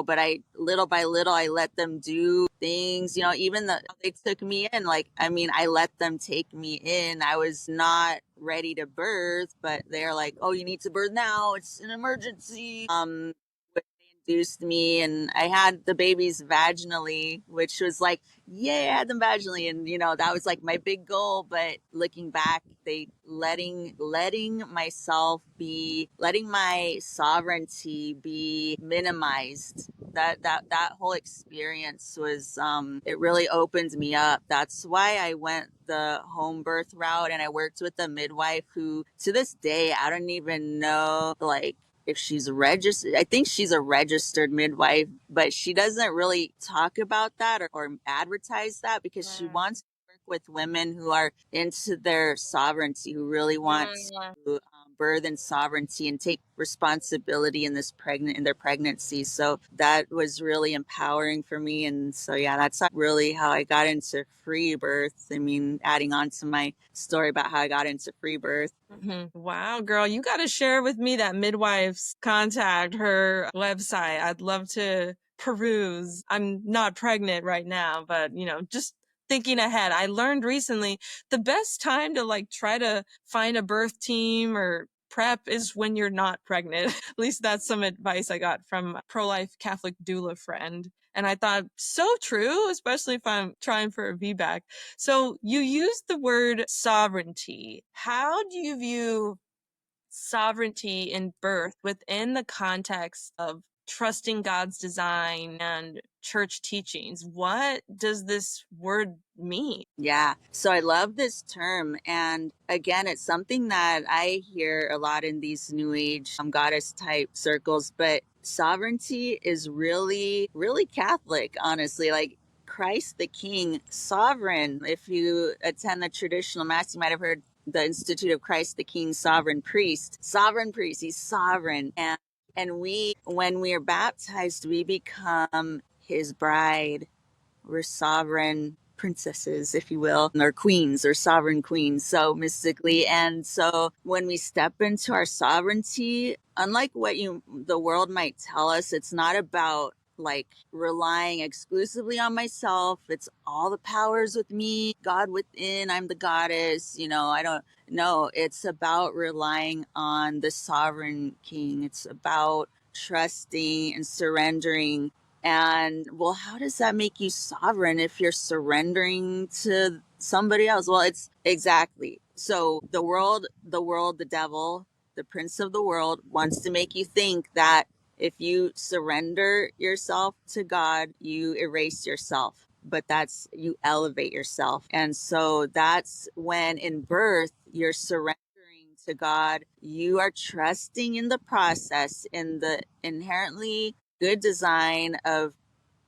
but I little by little I let them do things, even they took me in, like, I mean, I let them take me in. I was not ready to birth, but they're like, oh, you need to birth now, it's an emergency. But they induced me, and I had the babies vaginally, which was like, yeah, I had them vaginally, and that was like my big goal. But looking back, they letting myself be, letting my sovereignty be minimized. That whole experience was, it really opened me up. That's why I went the home birth route, and I worked with a midwife who, to this day, I don't even know, like, if she's registered. I think she's a registered midwife, but she doesn't really talk about that, or advertise that, because she wants to work with women who are into their sovereignty, who really want to birth in sovereignty and take responsibility in their pregnancy. So that was really empowering for me. And so, yeah, that's really how I got into free birth. I mean, adding on to my story about how I got into free birth. Mm-hmm. Wow, girl, you got to share with me that midwife's contact, her website. I'd love to peruse. I'm not pregnant right now, but just thinking ahead. I learned recently the best time to like try to find a birth team or prep is when you're not pregnant. At least that's some advice I got from a pro-life Catholic doula friend. And I thought, so true, especially if I'm trying for a VBAC. So you used the word sovereignty. How do you view sovereignty in birth within the context of trusting God's design and church teachings? What does this word mean? Yeah. So I love this term. And again, it's something that I hear a lot in these new age goddess type circles. But sovereignty is really, really Catholic, honestly. Like Christ the King, sovereign. If you attend the traditional mass, you might have heard the Institute of Christ the King, sovereign priest. Sovereign priest, he's sovereign. And we, when we are baptized, we become his bride. We're sovereign princesses, if you will, or queens, or sovereign queens, so mystically. And so when we step into our sovereignty, unlike what the world might tell us, it's not about like relying exclusively on myself. It's all the powers with me, God within, I'm the goddess. I don't know. It's about relying on the sovereign king. It's about trusting and surrendering. And well, how does that make you sovereign if you're surrendering to somebody else? Well, it's exactly. So the devil, the prince of the world, wants to make you think that if you surrender yourself to God, you erase yourself. But you elevate yourself. And so that's when in birth, you're surrendering to God. You are trusting in the process, in the inherently good design of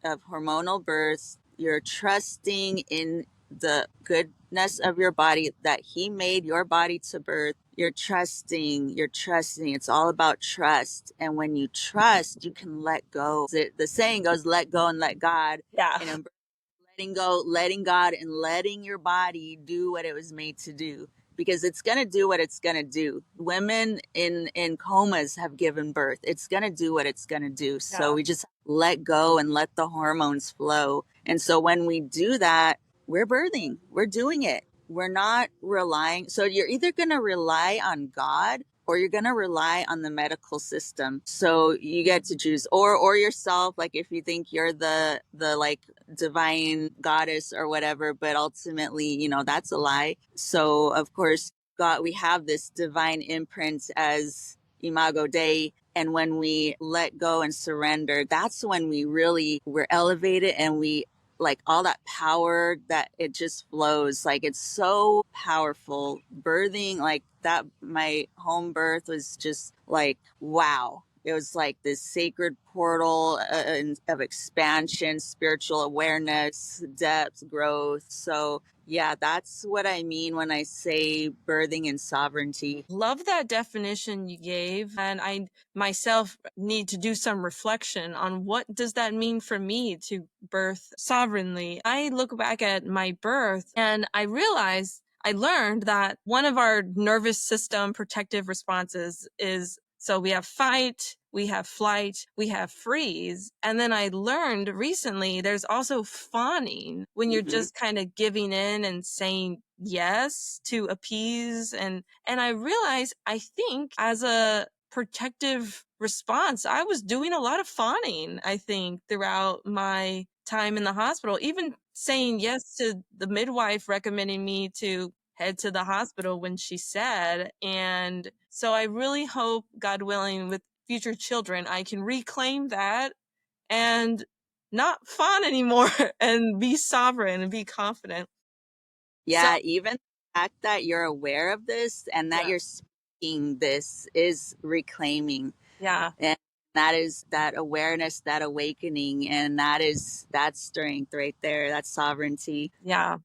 hormonal birth. You're trusting in the goodness of your body, that he made your body to birth. You're trusting. It's all about trust. And when you trust, you can let go. The saying goes, let go and let God. Yeah. And in letting go, letting God, and letting your body do what it was made to do, because it's going to do what it's going to do. Women in comas have given birth. It's going to do what it's going to do. So we just let go and let the hormones flow. And so when we do that, we're birthing. We're doing it. We're not relying. So you're either going to rely on God or you're going to rely on the medical system. So you get to choose, or yourself, like if you think you're the like divine goddess or whatever, but ultimately, you know, that's a lie. So of course, God, we have this divine imprint as Imago Dei. And when we let go and surrender, that's when we're elevated, and we like all that power that it just flows. Like it's so powerful. Birthing, like that, my home birth was just like, wow. It was like this sacred portal of expansion, spiritual awareness, depth, growth. So yeah, that's what I mean when I say birthing and sovereignty. Love that definition you gave. And I myself need to do some reflection on what does that mean for me to birth sovereignly. I look back at my birth and I learned that one of our nervous system protective responses is, so we have fight, we have flight, we have freeze. And then I learned recently there's also fawning, when you're just kind of giving in and saying yes to appease. And I realized, I think as a protective response, I was doing a lot of fawning, I think, throughout my time in the hospital, even saying yes to the midwife recommending me to head to the hospital when she said. And so I really hope, God willing, with future children, I can reclaim that and not fawn anymore and be sovereign and be confident. So, Yeah, even the fact that you're aware of this and that yeah, you're speaking this is reclaiming. yeah. And that is that awareness, that awakening, and that's strength right there. That's sovereignty. Yeah,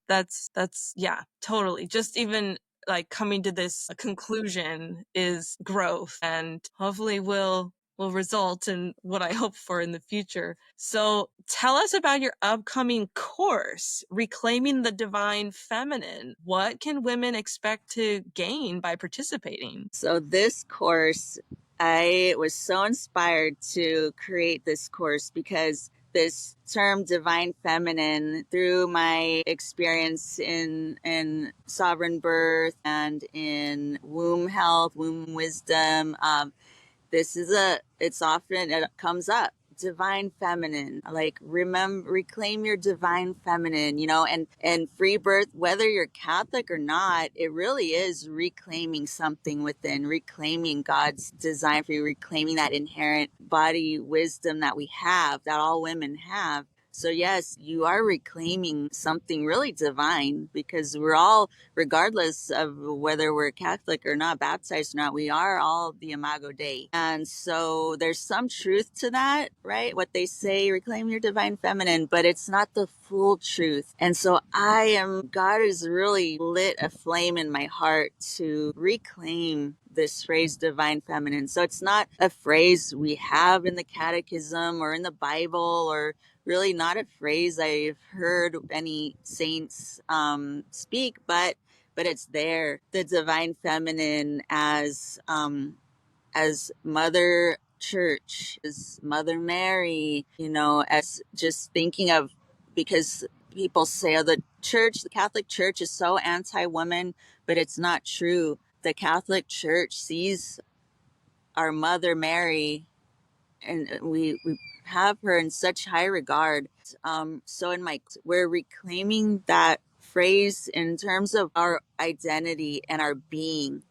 yeah, totally. Just even like coming to this conclusion is growth, and hopefully will result in what I hope for in the future. So tell us about your upcoming course, Reclaiming the Divine Feminine. What can women expect to gain by participating? So this course, I was so inspired to create this course because this term divine feminine, through my experience in sovereign birth and in womb health, womb wisdom, it's often, it comes up, divine feminine, like remember, reclaim your divine feminine, you know, and free birth, whether you're Catholic or not, it really is reclaiming something within, reclaiming God's design for you, reclaiming that inherent body wisdom that we have, that all women have. So yes, you are reclaiming something really divine, because we're all, regardless of whether we're Catholic or not, baptized or not, we are all the Imago Dei. And so there's some truth to that, right? What they say, reclaim your divine feminine, but it's not the full truth. And so God has really lit a flame in my heart to reclaim this phrase divine feminine. So it's not a phrase we have in the catechism or in the Bible, or really not a phrase I've heard any saints speak, but it's there. The divine feminine as Mother Church, as Mother Mary, you know, as just thinking of, because people say, oh, the Catholic Church is so anti-woman, but it's not true. The Catholic Church sees our Mother Mary, and we have her in such high regard. So we're reclaiming that phrase in terms of our identity and our being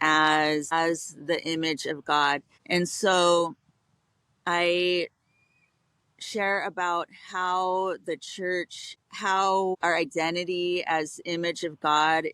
as the image of God. And so I share about how the church, how our identity as image of God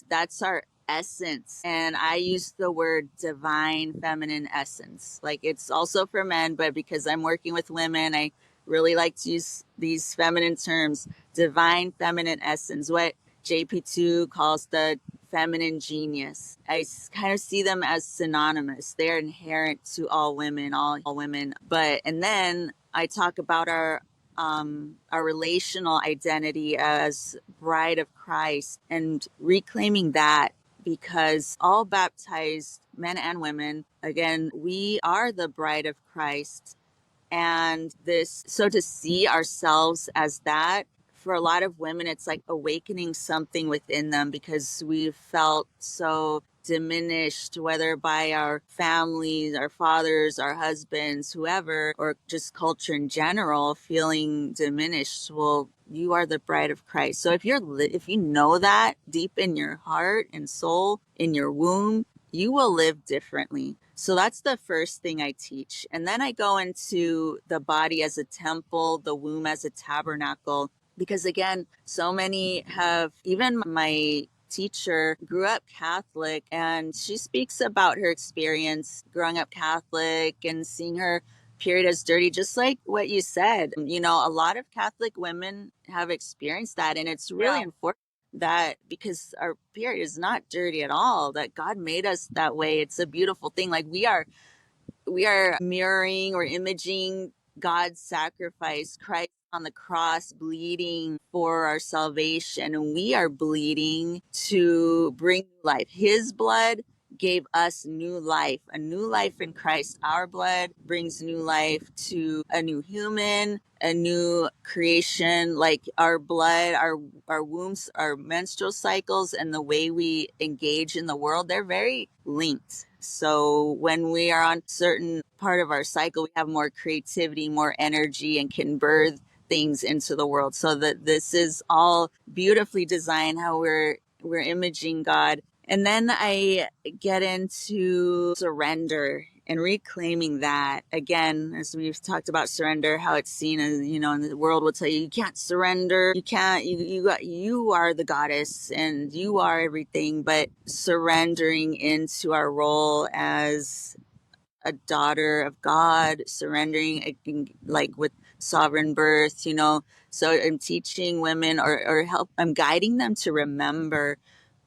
that's our essence. And I use the word divine feminine essence. Like it's also for men, but because I'm working with women, I really like to use these feminine terms, divine feminine essence, what JP2 calls the feminine genius. I kind of see them as synonymous. They're inherent to all women, all women. And then I talk about our relational identity as bride of Christ and reclaiming that, because all baptized men and women, again, we are the bride of Christ. And so to see ourselves as that, for a lot of women, it's like awakening something within them, because we've felt so diminished, whether by our families, our fathers, our husbands, whoever, or just culture in general, feeling diminished. Well, you are the bride of Christ. So if if you know that deep in your heart and soul, in your womb, you will live differently. So that's the first thing I teach. And then I go into the body as a temple, the womb as a tabernacle, because again, so many have, even my teacher grew up Catholic, and she speaks about her experience growing up Catholic and seeing her period as dirty, just like what you said. You know, a lot of Catholic women have experienced that, and it's really Yeah. important that, because our period is not dirty at all, that God made us that way. It's a beautiful thing. Like we are mirroring or imaging God's sacrifice, Christ on the cross bleeding for our salvation, and we are bleeding to bring life. His blood gave us new life, a new life in Christ. Our blood brings new life to a new human, a new creation. Like our blood, our wombs, our menstrual cycles, and the way we engage in the world, they're very linked. So when we are on certain part of our cycle, we have more creativity, more energy, and can birth things into the world. So that this is all beautifully designed, how we're imaging God. And then I get into surrender and reclaiming that. Again, as we've talked about surrender, how it's seen as, you know, and the world will tell you, you can't surrender, you can't, you are the goddess and you are everything. But surrendering into our role as a daughter of God, surrendering, like with sovereign birth, you know. So I'm teaching women, or I'm guiding them to remember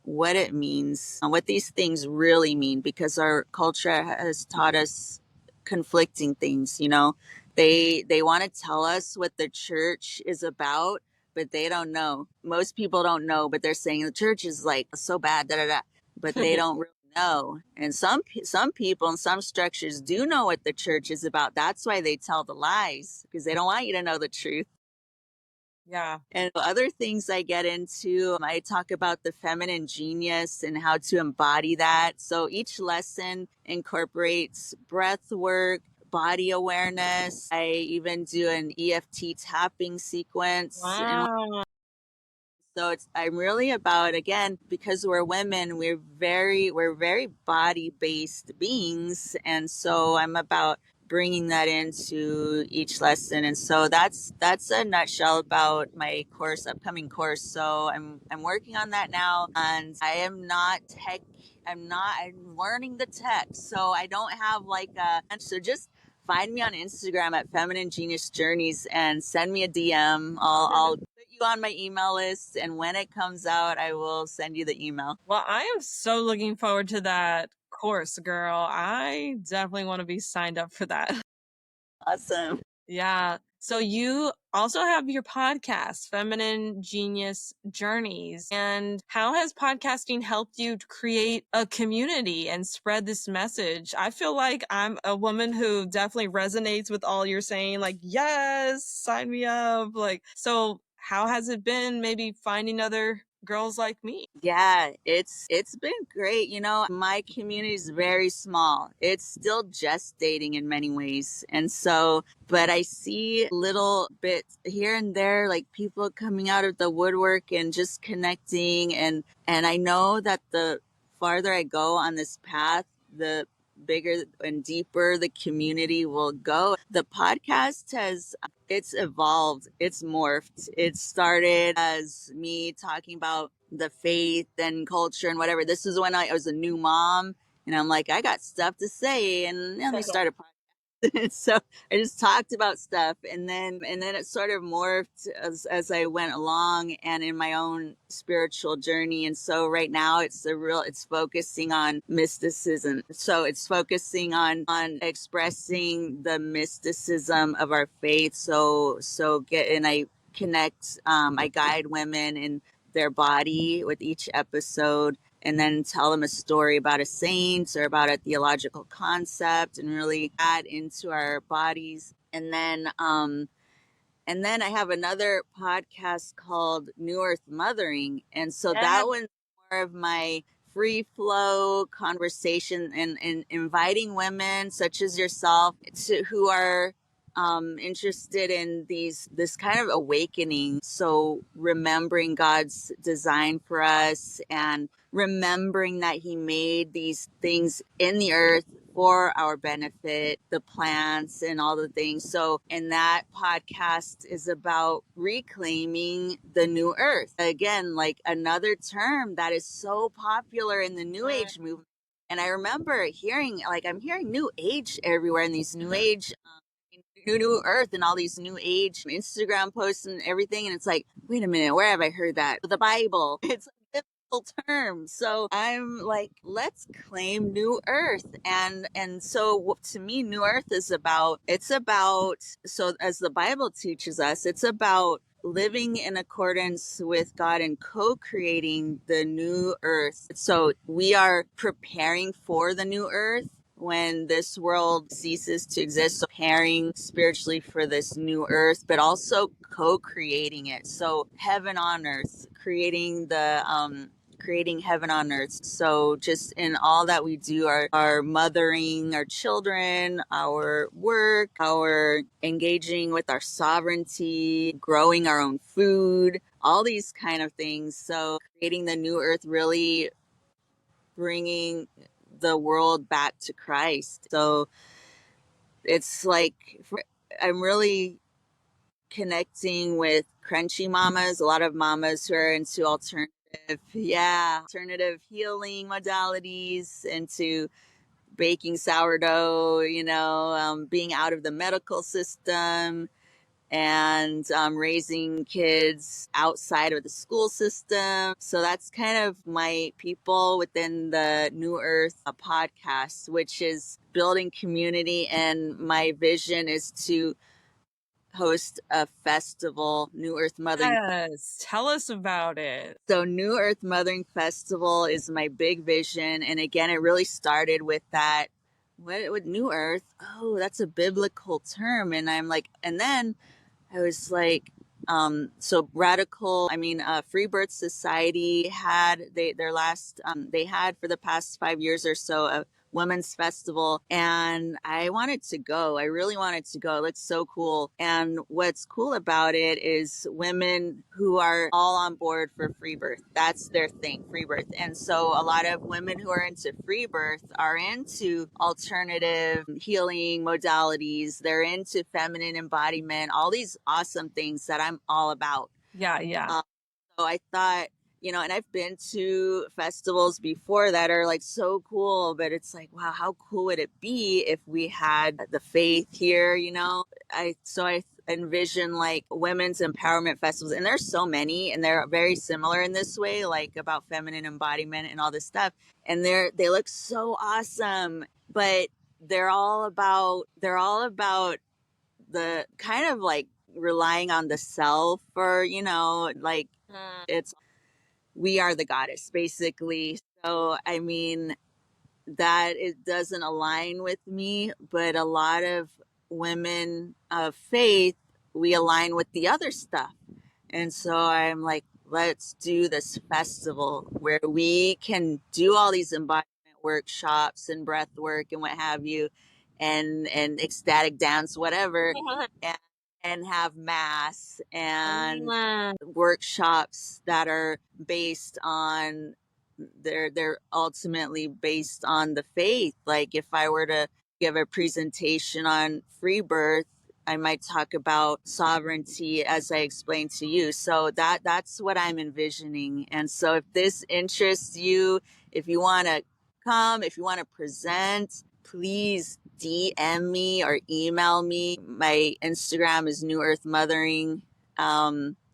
what it means, what these things really mean, because our culture has taught us conflicting things, you know. They want to tell us what the church is about, but they don't know. Most people don't know, but they're saying the church is like so bad, da da da. But they don't really know. And some people and some structures do know what the church is about. That's why they tell the lies, because they don't want you to know the truth. Yeah. And other things I get into, I talk about the feminine genius and how to embody that. So each lesson incorporates breath work, body awareness. I even do an EFT tapping sequence. And Wow. so I'm really about, again, because we're women, we're very body based beings, and so I'm about bringing that into each lesson. And so that's a nutshell about my upcoming course. So I'm working on that now, and I am not tech. I'm learning the tech, so I don't have like a. So just find me on Instagram at Feminine Genius Journeys and send me a DM. I'll put you on my email list, and when it comes out, I will send you the email. Well, I am so looking forward to that course, girl. I definitely want to be signed up for that. Awesome. Yeah. So you also have your podcast, Feminine Genius Journeys. And how has podcasting helped you to create a community and spread this message? I feel like I'm a woman who definitely resonates with all you're saying. Like, yes, sign me up. Like, so how has it been maybe finding other girls like me? Yeah, it's been great. You know, my community is very small. It's still gestating in many ways. And so, but I see little bits here and there, like people coming out of the woodwork and just connecting, and I know that the farther I go on this path, the bigger and deeper the community will go. The podcast it's evolved, it's morphed. It started as me talking about the faith and culture and whatever. This is when I was a new mom, and I'm like, I got stuff to say, and let me start a podcast. So I just talked about stuff, and then it sort of morphed as I went along and in my own spiritual journey. And so right now it's focusing on mysticism. So it's focusing on expressing the mysticism of our faith. I connect, I guide women in their body with each episode, and then tell them a story about a saint or about a theological concept, and really add into our bodies. And then I have another podcast called New Earth Mothering. And so Yeah. that one's more of my free flow conversation and inviting women such as yourself who are interested in this kind of awakening. So remembering God's design for us and remembering that he made these things in the earth for our benefit, the plants and all the things. So, and that podcast is about reclaiming the new earth. Again, like another term that is so popular in the new age movement. And I remember hearing, like, I'm hearing new age everywhere in these new age new earth and all these new age Instagram posts and everything. And it's like, wait a minute, where have I heard that? The Bible. It's a biblical term. So I'm like, let's claim new earth. And so to me, new earth is about, it's about, so as the Bible teaches us, it's about living in accordance with God and co-creating the new earth. So we are preparing for the new earth when this world ceases to exist, so preparing spiritually for this new earth, but also co-creating it. So heaven on earth, creating heaven on earth. So just in all that we do, our mothering our children, our work, our engaging with our sovereignty, growing our own food, all these kind of things. So creating the new earth, really bringing the world back to Christ. So it's like I'm really connecting with crunchy mamas, a lot of mamas who are into alternative healing modalities, into baking sourdough, being out of the medical system, and raising kids outside of the school system. So that's kind of my people within the New Earth podcast, which is building community. And my vision is to host a festival, New Earth Mothering. Yes, tell us about it. So New Earth Mothering Festival is my big vision. And again, it really started with that. What New Earth? Oh, that's a biblical term. And I'm like, and then I was like, so radical. I mean, Free Birth Society had their last. They had for the past 5 years or so a women's festival, and I wanted to go. I really wanted to go. It looks so cool. And what's cool about it is women who are all on board for free birth. That's their thing, free birth. And so a lot of women who are into free birth are into alternative healing modalities. They're into feminine embodiment, all these awesome things that I'm all about. Yeah. So I thought, and I've been to festivals before that are like so cool, but it's like, wow, how cool would it be if we had the faith here, I envision like women's empowerment festivals, and there's so many, and they're very similar in this way, like about feminine embodiment and all this stuff. And they look so awesome, but they're all about the kind of like relying on the self, or like it's we are the goddess basically. So I mean, that it doesn't align with me, but a lot of women of faith, we align with the other stuff. And so I'm like, let's do this festival where we can do all these embodiment workshops and breath work and what have you, and ecstatic dance, whatever, and have mass and workshops that are based on they're ultimately based on the faith. Like if I were to give a presentation on free birth, I might talk about sovereignty as I explained to you. So that's what I'm envisioning. And so if this interests you, if you want to come, if you want to present, please DM me or email me. My Instagram is New Earth Mothering.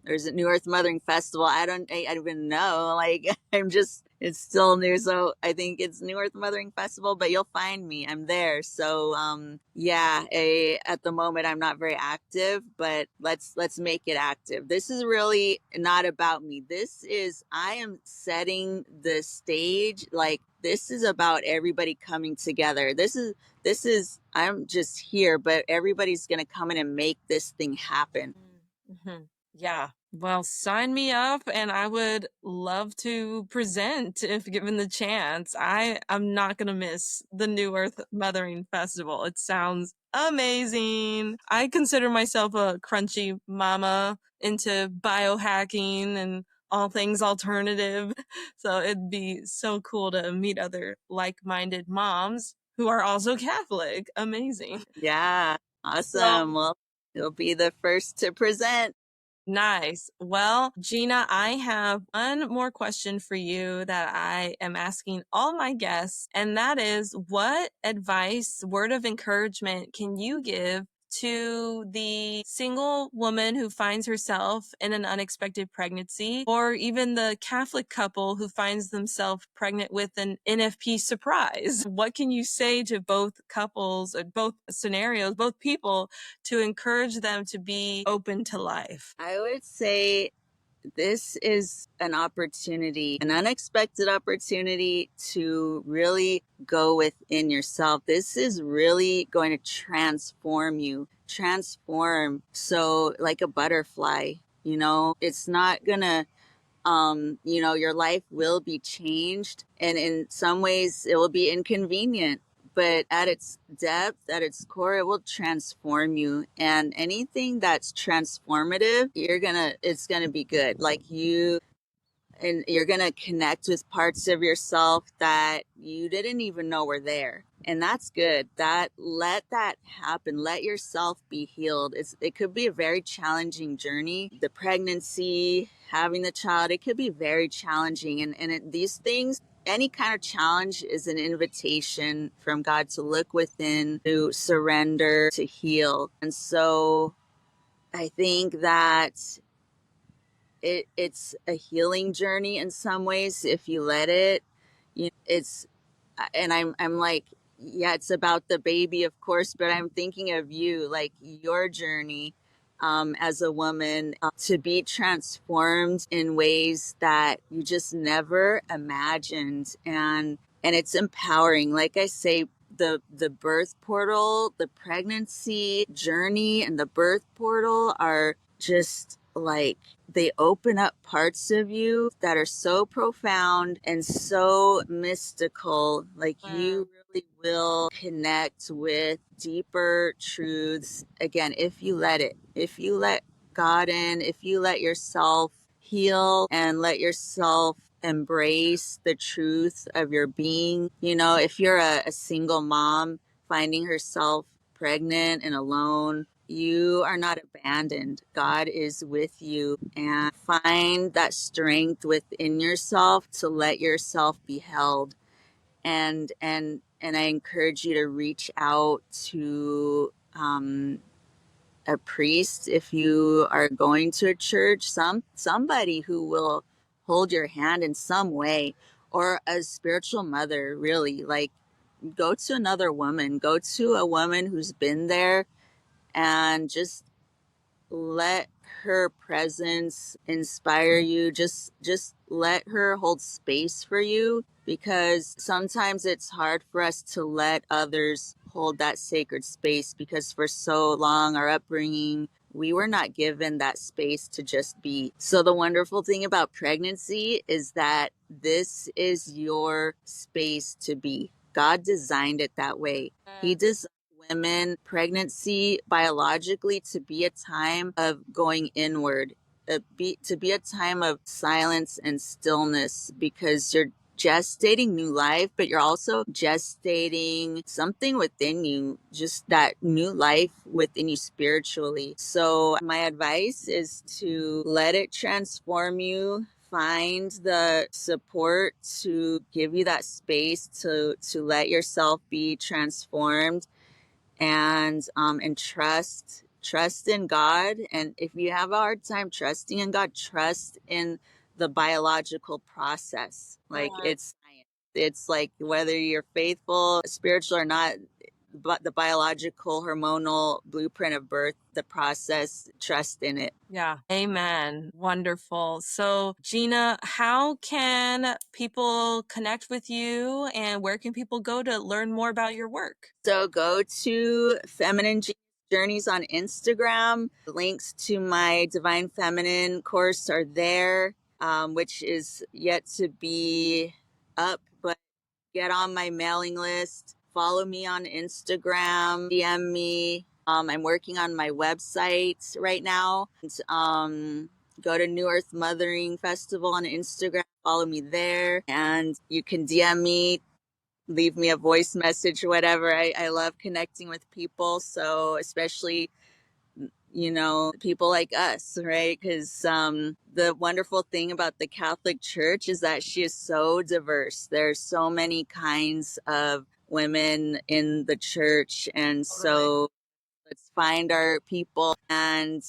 There's a New Earth Mothering Festival. I don't even know. Like, it's still new. So I think it's New Earth Mothering Festival, but you'll find me. I'm there. So, at the moment, I'm not very active, but let's make it active. This is really not about me. I am setting the stage. Like, this is about everybody coming together. This is, I'm just here, but everybody's going to come in and make this thing happen. Mm-hmm. Yeah. Well, sign me up and I would love to present if given the chance. I'm not going to miss the New Earth Mothering Festival. It sounds amazing. I consider myself a crunchy mama into biohacking and all things alternative. So it'd be so cool to meet other like-minded moms who are also Catholic. Amazing. Yeah, So awesome. Well, you'll be the first to present. nice. Well, Gina, I have one more question for you that I am asking all my guests, and that is what advice, word of encouragement can you give to the single woman who finds herself in an unexpected pregnancy, or even the Catholic couple who finds themselves pregnant with an NFP surprise? What can you say to both couples, or both scenarios, both people, to encourage them to be open to life? I would say this is an opportunity, an unexpected opportunity to really go within yourself. This is really going to transform you, transform. So, like a butterfly, it's not gonna your life will be changed, and in some ways it will be inconvenient, but at its depth, at its core, it will transform you. And anything that's transformative, it's gonna be good. Like you're going to connect with parts of yourself that you didn't even know were there, and that's good. That Let that happen. Let yourself be healed. It could be a very challenging journey. The pregnancy, having the child, it could be very challenging, these things, any kind of challenge is an invitation from God to look within, to surrender, to heal. And so I think that it's a healing journey in some ways if you let it. It's and I'm like, yeah, it's about the baby, of course, but I'm thinking of you, like your journey as a woman, to be transformed in ways that you just never imagined. And it's empowering. Like I say, the birth portal, the pregnancy journey and the birth portal are just like, they open up parts of you that are so profound and so mystical. Like Mm. you really will connect with deeper truths again if you let it. If you let God in, if you let yourself heal and let yourself embrace the truth of your being. If you're a single mom finding herself pregnant and alone, you are not abandoned. God is with you, and find that strength within yourself to let yourself be held. And I encourage you to reach out to a priest if you are going to a church, somebody who will hold your hand in some way, or a spiritual mother, really. Like, go to another woman, go to a woman who's been there, and just let her presence inspire you. Just let her hold space for you, because sometimes it's hard for us to let others hold that sacred space, because for so long, our upbringing, we were not given that space to just be. So the wonderful thing about pregnancy is that this is your space to be. God designed it that way. He designed women, pregnancy biologically, to be a time of going inward, to be a time of silence and stillness, because you're gestating new life, but you're also gestating something within you, just that new life within you spiritually. So my advice is to let it transform you. Find the support to give you that space to let yourself be transformed, and trust in God. And if you have a hard time trusting in God, trust in the biological process. Like, it's science. It's like, whether you're faithful, spiritual or not, but the biological hormonal blueprint of birth, the process, trust in it. Yeah. Amen. Wonderful. So, Gina, how can people connect with you and where can people go to learn more about your work? So go to Feminine journeys on Instagram. Links to my Divine Feminine course are there, which is yet to be up, but get on my mailing list. Follow me on Instagram, DM me. I'm working on my website right now. Go to New Earth Mothering Festival on Instagram. Follow me there, and you can DM me, leave me a voice message, whatever. I love connecting with people. So especially, people like us, right? Because the wonderful thing about the Catholic Church is that she is so diverse. There's so many kinds of women in the church, and so let's find our people and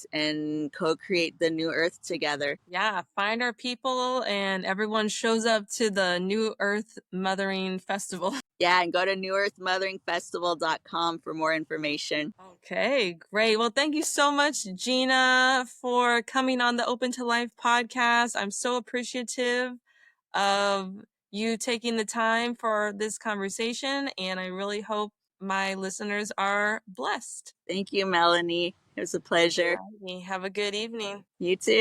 co-create the new earth together. Yeah, find our people, and everyone shows up to the New Earth Mothering Festival. Yeah, and go to 𝓜𝓲𝓷𝓪𝓵𝓁.com for more information. Okay, great. Well, thank you so much, Gina, for coming on the Open to Life podcast. I'm so appreciative of you taking the time for this conversation, and I really hope my listeners are blessed. Thank you, Melanie. It was a pleasure. Have a good evening. You too.